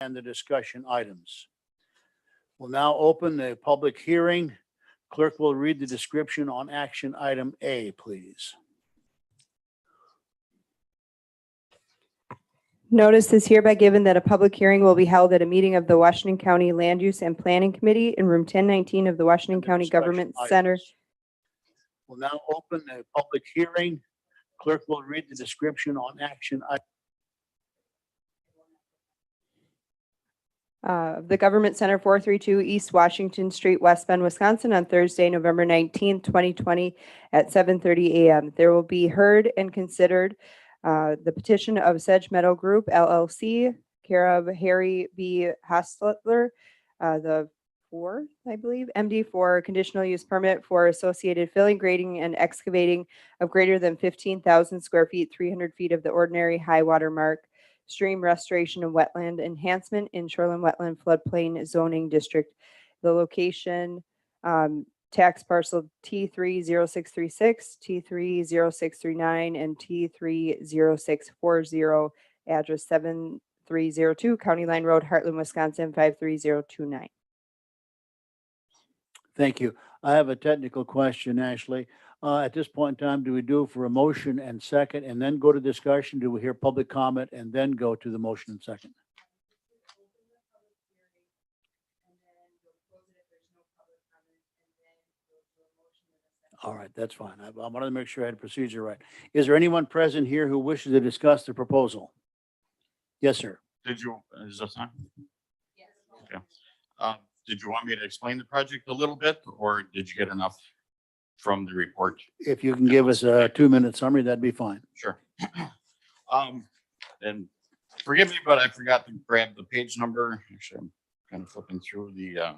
and the discussion items. We'll now open the public hearing. Clerk will read the description on action item A, please. Notice is hereby given that a public hearing will be held at a meeting of the Washington County Land Use and Planning Committee in room 1019 of the Washington And the County discussion Government items. Center. We'll now open the public hearing. Clerk will read the description on action item. The Government Center, 432 East Washington Street, West Bend, Wisconsin, on Thursday, November 19th, 2020 at 7:30 a.m. There will be heard and considered the petition of Sedge Meadow Group LLC, care of Harry B. Hostler, the fourth, I believe, MD, for conditional use permit for associated filling, grading, and excavating of greater than 15,000 square feet, 300 feet of the ordinary high water mark, stream restoration and wetland enhancement in shoreline wetland floodplain zoning district. The location, tax parcel T30636, T30639, and T30640, address 7302 County Line Road, Heartland, Wisconsin, 53029. Thank you. I have a technical question, Ashley. At this point in time, do we do it for a motion and second and then go to discussion? Do we hear public comment and then go to the motion and second? All right, that's fine. I wanted to make sure I had the procedure right. Is there anyone present here who wishes to discuss the proposal? Yes, sir. Is this on? Yes. Okay. Did you want me to explain the project a little bit, or did you get enough from the report? If you can give us a 2-minute summary, that'd be fine. Sure. And forgive me, but I forgot to grab the page number. Actually, I'm kind of flipping through the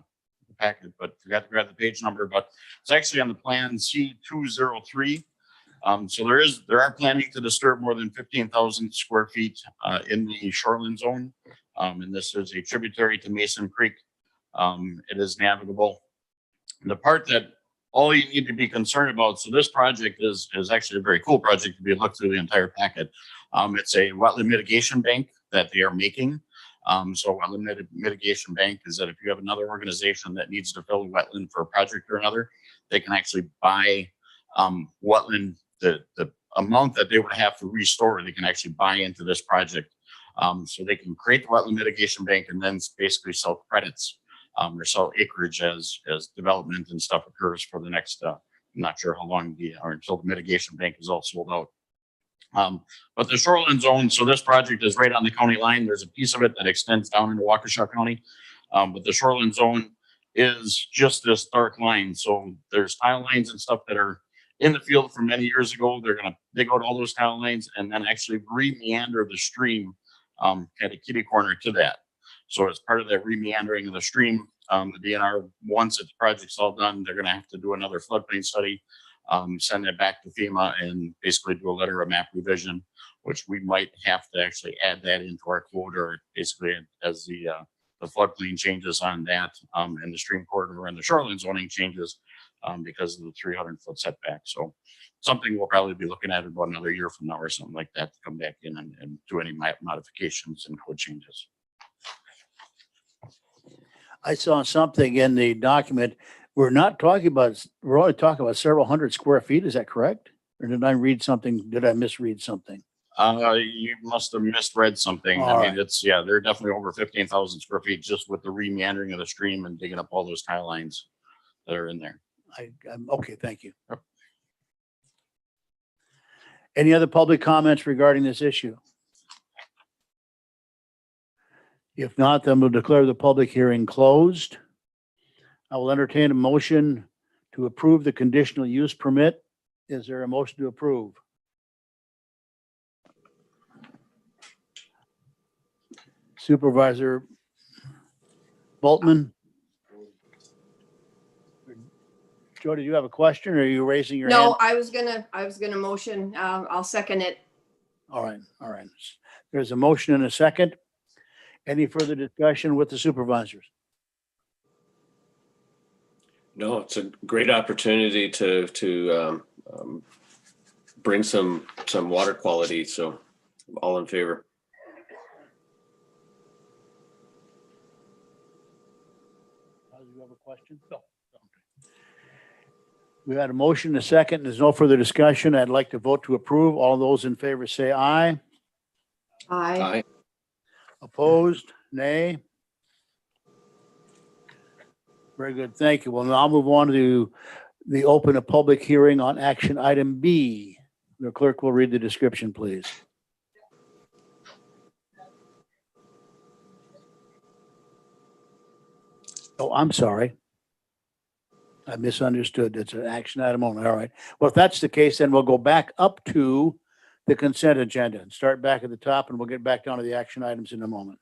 packet, but forgot to grab the page number, but it's actually on the plan C203. So there are planning to disturb more than 15,000 square feet in the shoreline zone. And this is a tributary to Mason Creek. It is navigable. The part that all you need to be concerned about, so this project is actually a very cool project if you look through the entire packet. It's a wetland mitigation bank that they are making. So wetland mitigation bank is that if you have another organization that needs to fill a wetland for a project or another, they can actually buy wetland, the amount that they would have to restore, they can actually buy into this project. So they can create the wetland mitigation bank and then basically sell credits or sell acreage as development and stuff occurs for the next, I'm not sure how long or until the mitigation bank is all sold out. But the shoreline zone, so this project is right on the county line. There's a piece of it that extends down into Waukesha County. But the shoreline zone is just this dark line. So there's tile lines and stuff that are in the field from many years ago. They're going to dig out all those tile lines and then actually re-meander the stream, kind of kitty corner to that. So as part of that re-meandering of the stream, the DNR, once its project's all done, they're going to have to do another floodplain study, send it back to FEMA and basically do a letter of map revision, which we might have to actually add that into our code, or basically as the floodplain changes on that, and the stream corridor and the shoreline zoning changes because of the 300-foot setback. So something we'll probably be looking at about another year from now or something like that to come back in and do any modifications and code changes. I saw something in the document. We're only talking about several hundred square feet. Is that correct? Or did I read something? Did I misread something? You must have misread something. All I mean, they're definitely over 15,000 square feet just with the re-meandering of the stream and digging up all those tile lines that are in there. I'm okay. Thank you. Yep. Any other public comments regarding this issue? If not, then we'll declare the public hearing closed. I will entertain a motion to approve the conditional use permit. Is there a motion to approve? Supervisor Boltman? Joe, do you have a question or are you raising your hand? No, I was gonna motion. I'll second it. All right, all right. There's a motion and a second. Any further discussion with the supervisors? No, it's a great opportunity to bring some water quality. So all in favor. Do you have a question? No. We had a motion, a second. There's no further discussion. I'd like to vote to approve. All those in favor say aye. Aye. Aye. Opposed? Nay? Very good. Thank you. We'll now move on to the open a public hearing on action item B. The clerk will read the description, please. Oh, I'm sorry. I misunderstood. It's an action item only. All right. Well, if that's the case, then we'll go back up to the consent agenda and start back at the top, and we'll get back down to the action items in a moment.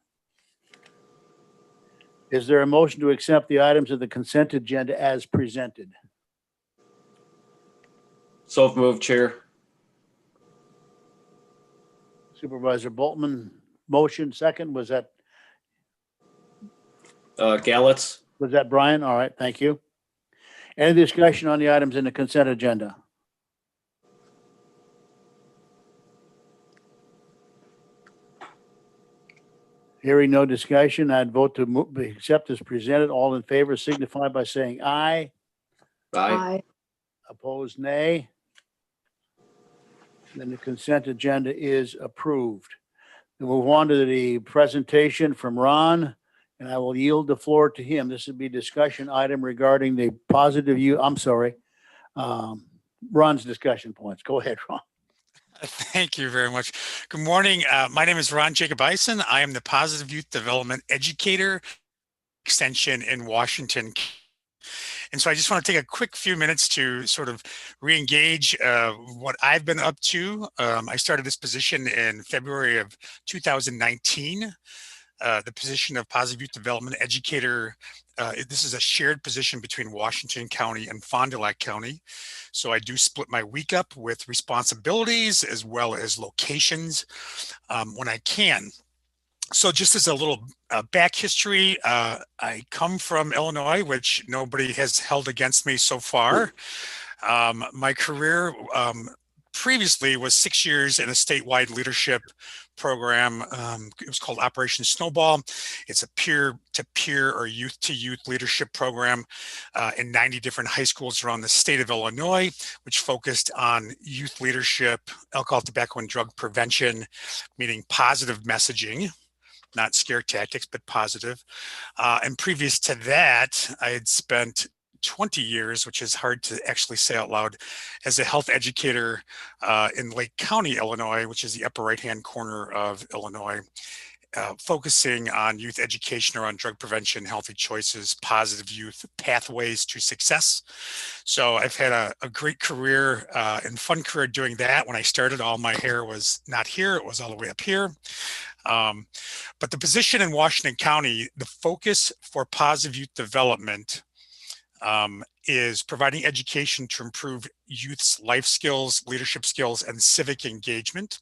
Is there a motion to accept the items of the consent agenda as presented? So moved, Chair. Supervisor Boltman, motion. Second, was that Gallets. Brian? All right, thank you. Any discussion on the items in the consent agenda? Hearing no discussion, I'd vote to accept as presented. All in favor signify by saying aye. Aye. Opposed, nay. Then the consent agenda is approved. We'll move on to the presentation from Ron, and I will yield the floor to him. This would be discussion item regarding the positive Ron's discussion points. Go ahead, Ron. Thank you very much. Good morning. My name is Ron Jacob Eisen. I am the Positive Youth Development Educator Extension in Washington. And so I just want to take a quick few minutes to sort of re-engage what I've been up to. I started this position in February of 2019. The position of Positive Youth Development Educator. This is a shared position between Washington County and Fond du Lac County. So I do split my week up with responsibilities as well as locations when I can. So just as a little back history, I come from Illinois, which nobody has held against me so far. My career previously was 6 years in a statewide leadership program. It was called Operation Snowball. It's a peer-to-peer or youth-to-youth leadership program in 90 different high schools around the state of Illinois, which focused on youth leadership, alcohol, tobacco, and drug prevention, meaning positive messaging, not scare tactics, but positive. And previous to that, I had spent 20 years, which is hard to actually say out loud, as a health educator in Lake County, Illinois, which is the upper right-hand corner of Illinois, focusing on youth education around drug prevention, healthy choices, positive youth pathways to success. So I've had a great career and fun career doing that. When I started, all my hair was not here, it was all the way up here. But the position in Washington County, the focus for positive youth development is providing education to improve youth's life skills, leadership skills, and civic engagement,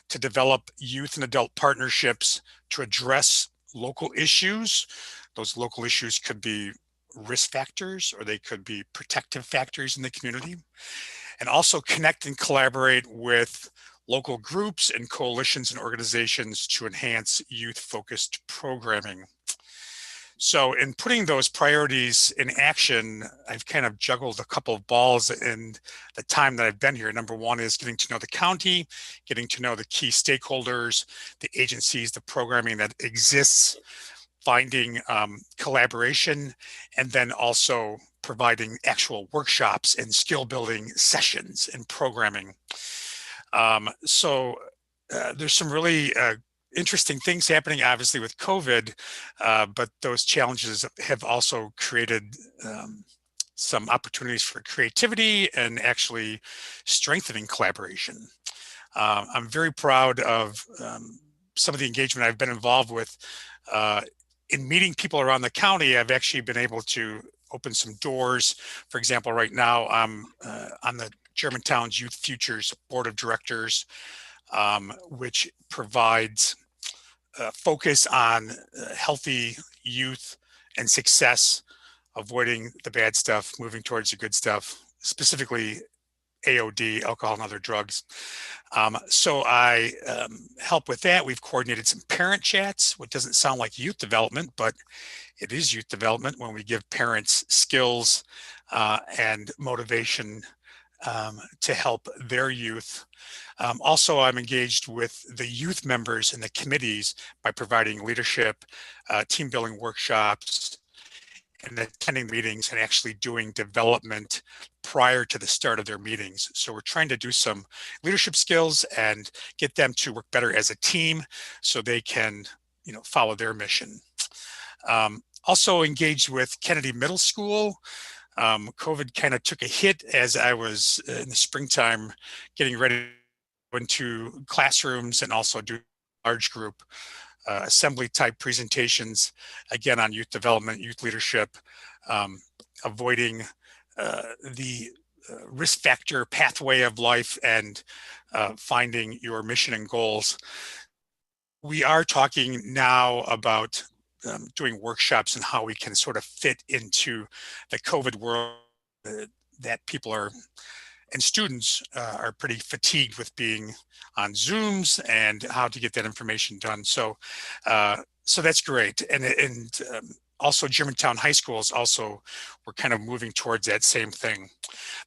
to develop youth and adult partnerships to address local issues. Those local issues could be risk factors or they could be protective factors in the community, and also connect and collaborate with local groups and coalitions and organizations to enhance youth-focused programming. So in putting those priorities in action, I've kind of juggled a couple of balls in the time that I've been here. Number one is getting to know the county, getting to know the key stakeholders, the agencies, the programming that exists, finding collaboration, and then also providing actual workshops and skill building sessions and programming. There's some really interesting things happening, obviously, with COVID, but those challenges have also created some opportunities for creativity and actually strengthening collaboration. I'm very proud of some of the engagement I've been involved with in meeting people around the county. I've actually been able to open some doors. For example, right now I'm on the Germantown's Youth Futures Board of Directors, which provides focus on healthy youth and success, avoiding the bad stuff, moving towards the good stuff, specifically AOD, alcohol and other drugs. So I help with that. We've coordinated some parent chats, which doesn't sound like youth development, but it is youth development when we give parents skills and motivation to help their youth. Also, I'm engaged with the youth members in the committees by providing leadership, team building workshops, and attending meetings and actually doing development prior to the start of their meetings. So we're trying to do some leadership skills and get them to work better as a team so they can, follow their mission. Also engaged with Kennedy Middle School. COVID kind of took a hit as I was in the springtime getting ready to go into classrooms and also do large group assembly type presentations, again, on youth development, youth leadership, avoiding the risk factor pathway of life and finding your mission and goals. We are talking now about doing workshops and how we can sort of fit into the COVID world that people are and students are pretty fatigued with being on Zooms and how to get that information done. So, so that's great. And also Germantown High School is also, we're kind of moving towards that same thing.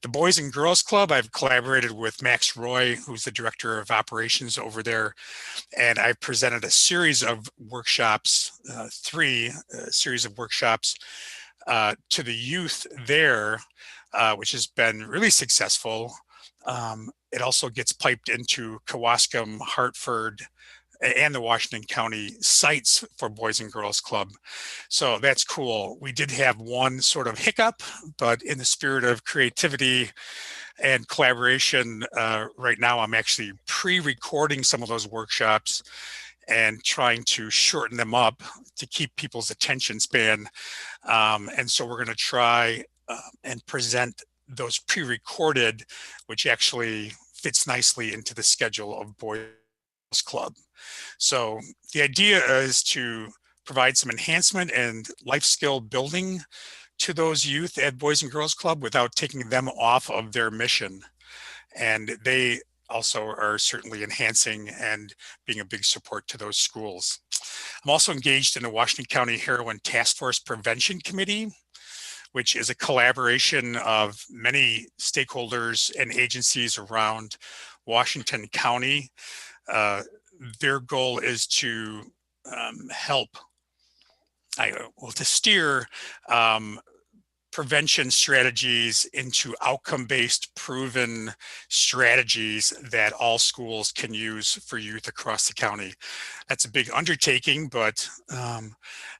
The Boys and Girls Club, I've collaborated with Max Roy, who's the director of operations over there. And I presented a series of workshops, three series of workshops to the youth there, which has been really successful. It also gets piped into Kewaskum, Hartford, and the Washington County sites for Boys and Girls Club. So that's cool. We did have one sort of hiccup, but in the spirit of creativity and collaboration, right now I'm actually pre-recording some of those workshops and trying to shorten them up to keep people's attention span. And so we're going to try and present those pre-recorded, which actually fits nicely into the schedule of Boys Club. So the idea is to provide some enhancement and life skill building to those youth at Boys and Girls Club without taking them off of their mission. And they also are certainly enhancing and being a big support to those schools. I'm also engaged in the Washington County Heroin Task Force Prevention Committee, which is a collaboration of many stakeholders and agencies around Washington County. Their goal is to help, to steer prevention strategies into outcome-based proven strategies that all schools can use for youth across the county. That's a big undertaking, but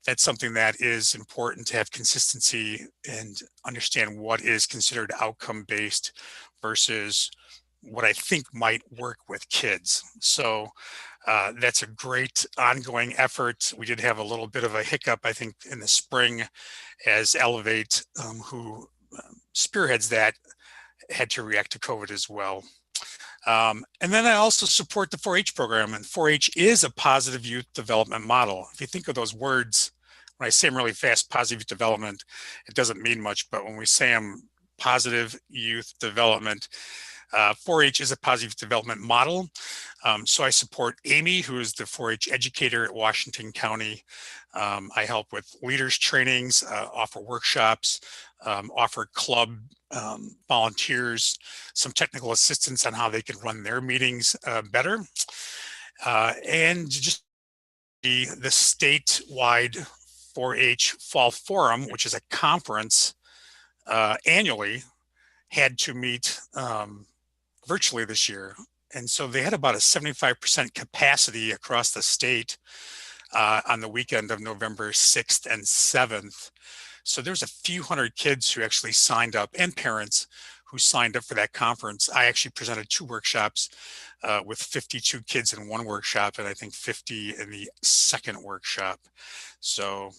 that's something that is important to have consistency and understand what is considered outcome-based versus what I think might work with kids. So that's a great ongoing effort. We did have a little bit of a hiccup, I think, in the spring as Elevate, who spearheads that, had to react to COVID as well. And then I also support the 4-H program, and 4-H is a positive youth development model. If you think of those words, when I say them really fast, positive youth development, it doesn't mean much, but when we say them positive youth development, 4-H is a positive development model. So I support Amy, who is the 4-H educator at Washington County. I help with leaders trainings, offer workshops, offer club volunteers some technical assistance on how they can run their meetings better. And just the statewide 4-H Fall Forum, which is a conference annually, had to meet virtually this year. And so they had about a 75% capacity across the state on the weekend of November 6th and 7th. So there's a few hundred kids who actually signed up, and parents who signed up for that conference. I actually presented 2 workshops with 52 kids in one workshop, and I think 50 in the second workshop. So,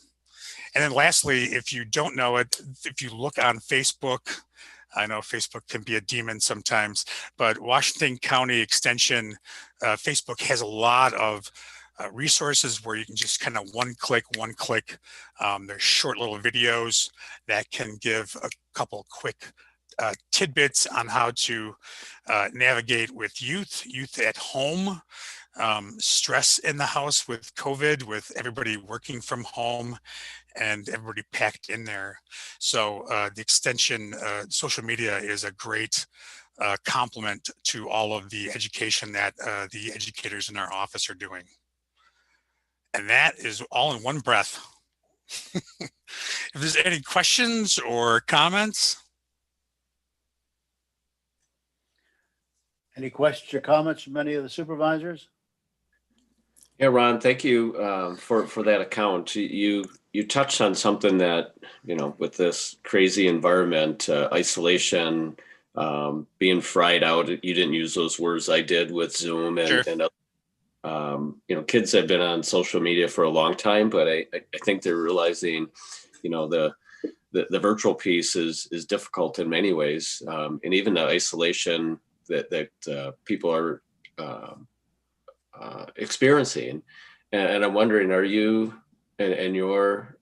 and then lastly, if you don't know it, if you look on Facebook, I know Facebook can be a demon sometimes, but Washington County Extension Facebook has a lot of resources where you can just kind of one click. There's short little videos that can give a couple quick tidbits on how to navigate with youth at home, stress in the house with COVID, with everybody working from home and everybody packed in there. So the extension social media is a great complement to all of the education that the educators in our office are doing. And that is all in one breath. If there's any questions or comments. Any questions or comments from any of the supervisors? Yeah, Ron, thank you for that account. You touched on something that, with this crazy environment, isolation, being fried out. You didn't use those words. I did with Zoom Sure. and kids have been on social media for a long time, but I think they're realizing, the virtual piece is difficult in many ways, and even the isolation that people are experiencing. And I'm wondering, are you and your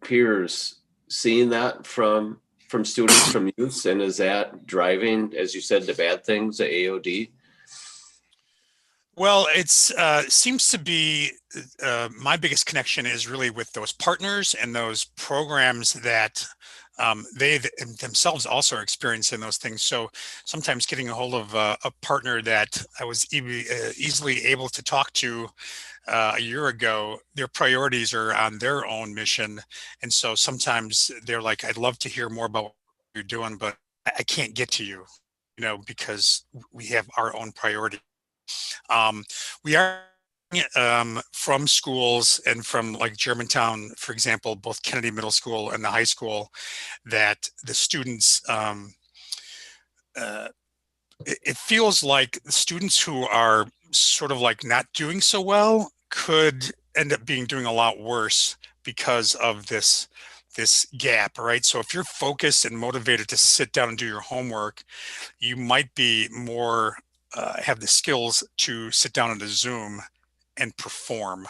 peers seeing that from students, from youth, and is that driving, as you said, the bad things, the AOD? Well, it's seems to be my biggest connection is really with those partners and those programs that they themselves also are experiencing those things. So sometimes getting a hold of a partner that I was easily able to talk to a year ago, their priorities are on their own mission. And so sometimes they're like, I'd love to hear more about what you're doing, but I can't get to you, because we have our own priority. We are from schools and from like Germantown, for example, both Kennedy Middle School and the high school, that the students, it feels like the students who are sort of like not doing so well could end up doing a lot worse because of this gap, right? So if you're focused and motivated to sit down and do your homework, you might be more have the skills to sit down on a Zoom and perform.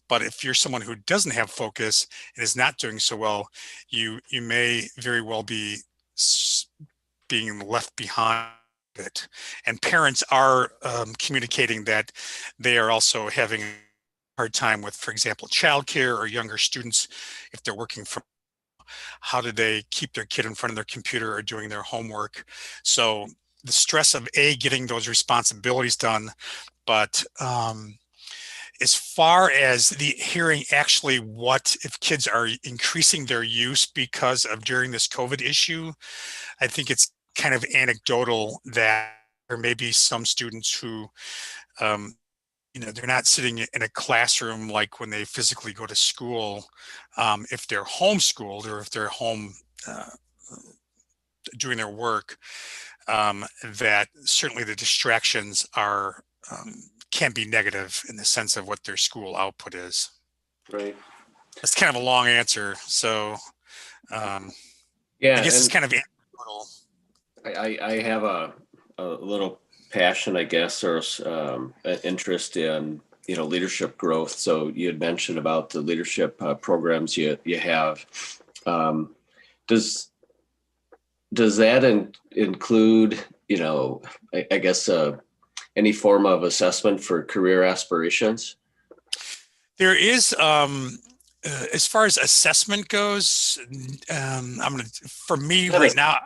But if you're someone who doesn't have focus and is not doing so well, you may very well be being left behind it. And parents are communicating that they are also having a hard time with, for example, childcare or younger students if they're working from. How do they keep their kid in front of their computer or doing their homework? So the stress of getting those responsibilities done, but as far as the hearing actually what if kids are increasing their use because of during this COVID issue, I think it's kind of anecdotal that there may be some students who they're not sitting in a classroom like when they physically go to school, if they're homeschooled or if they're home doing their work, that certainly the distractions are can be negative in the sense of what their school output is. Right. That's kind of a long answer. So Yeah, I guess it's kind of anecdotal. I have a little passion, I guess, or an interest in leadership growth. So you had mentioned about the leadership programs you have. Does that include I guess any form of assessment for career aspirations? There is as far as assessment goes, for me right now,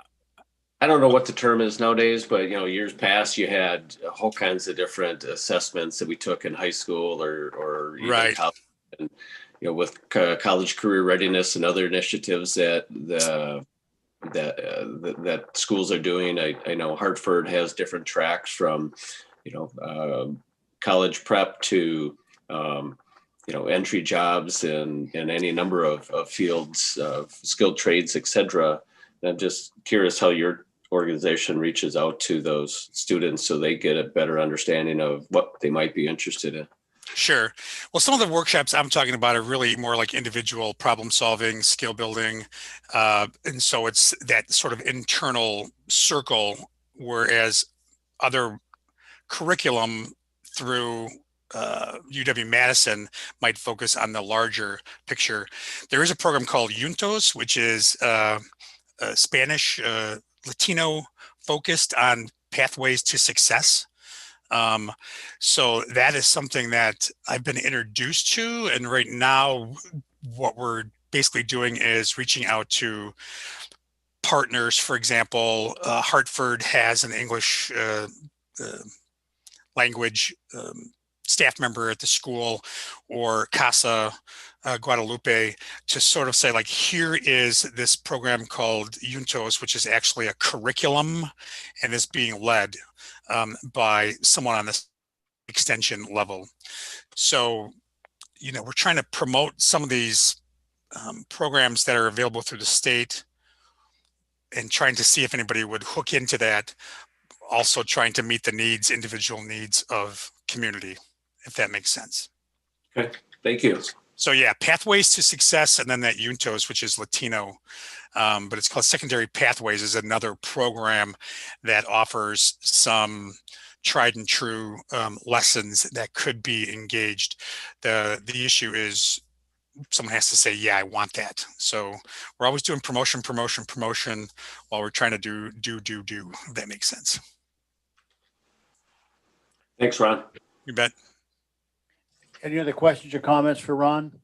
I don't know what the term is nowadays, but years past you had whole kinds of different assessments that we took in high school or even right. college, and with college career readiness and other initiatives that that schools are doing. I know Hartford has different tracks from college prep to entry jobs in any number of fields, skilled trades, etc. I'm just curious how your organization reaches out to those students so they get a better understanding of what they might be interested in. Sure. Well, some of the workshops I'm talking about are really more like individual problem solving, skill building. And so it's that sort of internal circle, whereas other curriculum through UW-Madison might focus on the larger picture. There is a program called Juntos, which is Spanish, Latino focused on pathways to success. So that is something that I've been introduced to. And right now, what we're basically doing is reaching out to partners. For example, Hartford has an English language staff member at the school, or Casa Guadalupe, to sort of say, like, here is this program called Juntos, which is actually a curriculum and is being led by someone on this extension level. So, we're trying to promote some of these programs that are available through the state and trying to see if anybody would hook into that. Also trying to meet the needs, individual needs of community, if that makes sense. Okay, thank you. So yeah, Pathways to Success, and then that Juntos, which is Latino, but it's called Secondary Pathways, is another program that offers some tried and true lessons that could be engaged. The issue is someone has to say, yeah, I want that. So we're always doing promotion while we're trying to do, if that makes sense. Thanks, Ron. You bet. Any other questions or comments for Ron?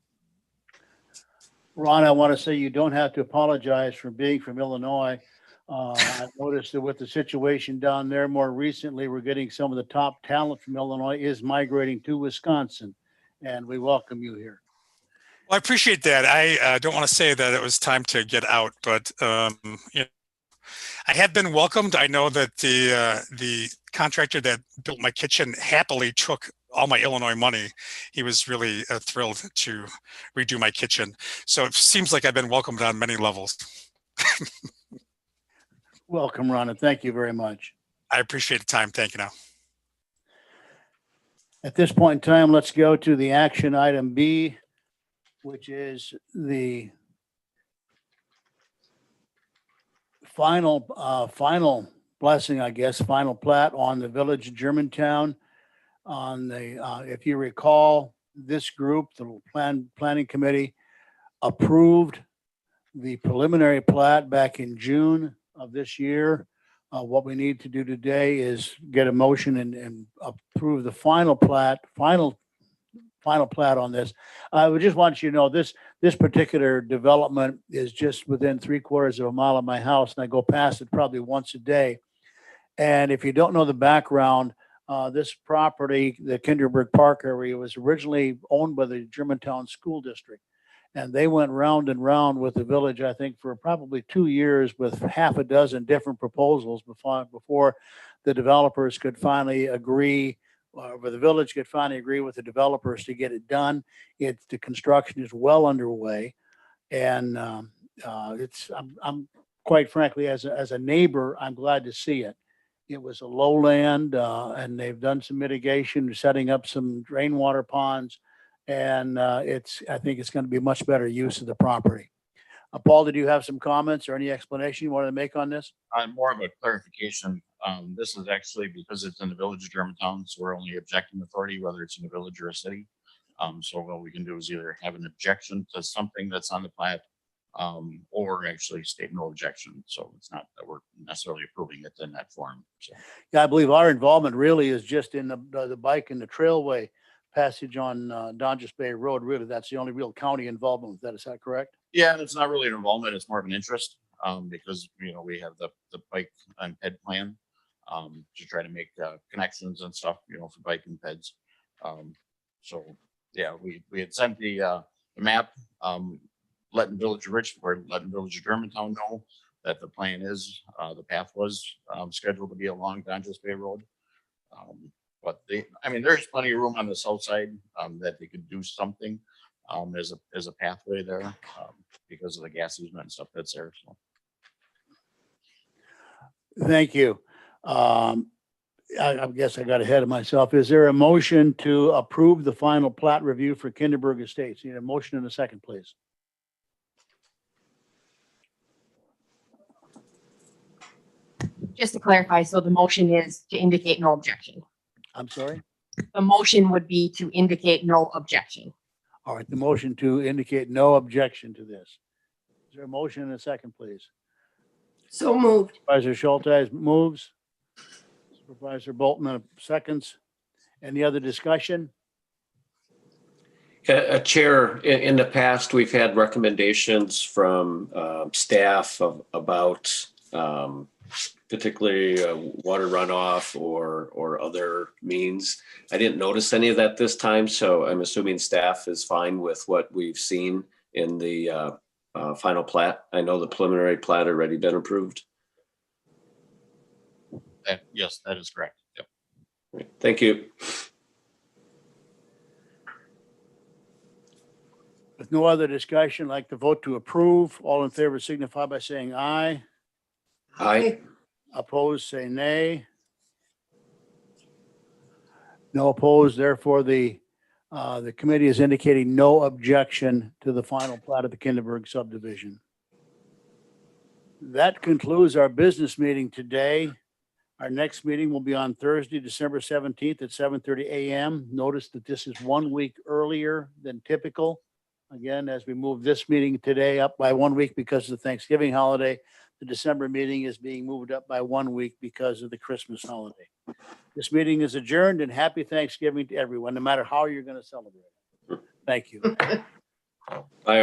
Ron, I want to say you don't have to apologize for being from Illinois. I've noticed that with the situation down there more recently, we're getting some of the top talent from Illinois is migrating to Wisconsin, and we welcome you here. Well, I appreciate that. I don't want to say that it was time to get out, but I have been welcomed. I know that the contractor that built my kitchen happily took all my Illinois money. He was really thrilled to redo my kitchen. So it seems like I've been welcomed on many levels. Welcome, Ron, and thank you very much. I appreciate the time. Thank you now. At this point in time, let's go to the action item B, which is the final blessing, I guess, final plat on the Village of Germantown. On the, if you recall, this group, the planning committee, approved the preliminary plat back in June of this year. What we need to do today is get a motion and approve the final plat on this. I would just want you to know this particular development is just within 3/4 of a mile of my house, and I go past it probably once a day. And if you don't know the background, this property, the Kinderberg Park area, was originally owned by the Germantown School District. And they went round and round with the village, I think, for probably 2 years with half a dozen different proposals before the developers could finally agree, or the village could finally agree with the developers to get it done. The construction is well underway. And I'm quite frankly, as a neighbor, I'm glad to see it. It was a lowland, and they've done some mitigation, setting up some rainwater ponds. And I think it's going to be much better use of the property. Paul, did you have some comments or any explanation you wanted to make on this? More of a clarification. This is actually because it's in the Village of Germantown, so we're only objecting authority, whether it's in a village or a city. So what we can do is either have an objection to something that's on the plat, or actually state no objection. So it's not that we're necessarily approving it in that form. So. Yeah, I believe our involvement really is just in the bike and the trailway passage on Donges Bay Road. Really, that's the only real county involvement with that. Is that correct? Yeah, and it's not really an involvement. It's more of an interest, because we have the bike and ped plan to try to make connections and stuff, for bike and peds. So yeah, we had sent the map, letting Village of Germantown know that the plan is the path was scheduled to be along Donges Bay Road. But there's plenty of room on the south side that they could do something as a pathway there because of the gas easement and stuff that's there. So. Thank you. I guess I got ahead of myself. Is there a motion to approve the final plat review for Kinderberg Estates? Need a motion in a second, please. Just to clarify, so the motion is to indicate no objection. I'm sorry? The motion would be to indicate no objection. All right, the motion to indicate no objection to this. Is there a motion in a second, please? So moved. Supervisor Schultz moves. Supervisor Boltman seconds. Any other discussion? Chair, in the past, we've had recommendations from staff about particularly water runoff or other means. I didn't notice any of that this time, so I'm assuming staff is fine with what we've seen in the final plat. I know the preliminary plat already been approved. Yes, that is correct. Yep. Thank you. With no other discussion, I'd like to vote to approve. All in favor signify by saying aye. Aye. Opposed, say nay. No opposed, therefore the committee is indicating no objection to the final plat of the Kinderberg subdivision. That concludes our business meeting today. Our next meeting will be on Thursday, December 17th at 7:30 a.m. Notice that this is 1 week earlier than typical. Again, as we move this meeting today up by 1 week because of the Thanksgiving holiday, the December meeting is being moved up by 1 week because of the Christmas holiday. This meeting is adjourned, and happy Thanksgiving to everyone, no matter how you're going to celebrate it. Thank you. Aye.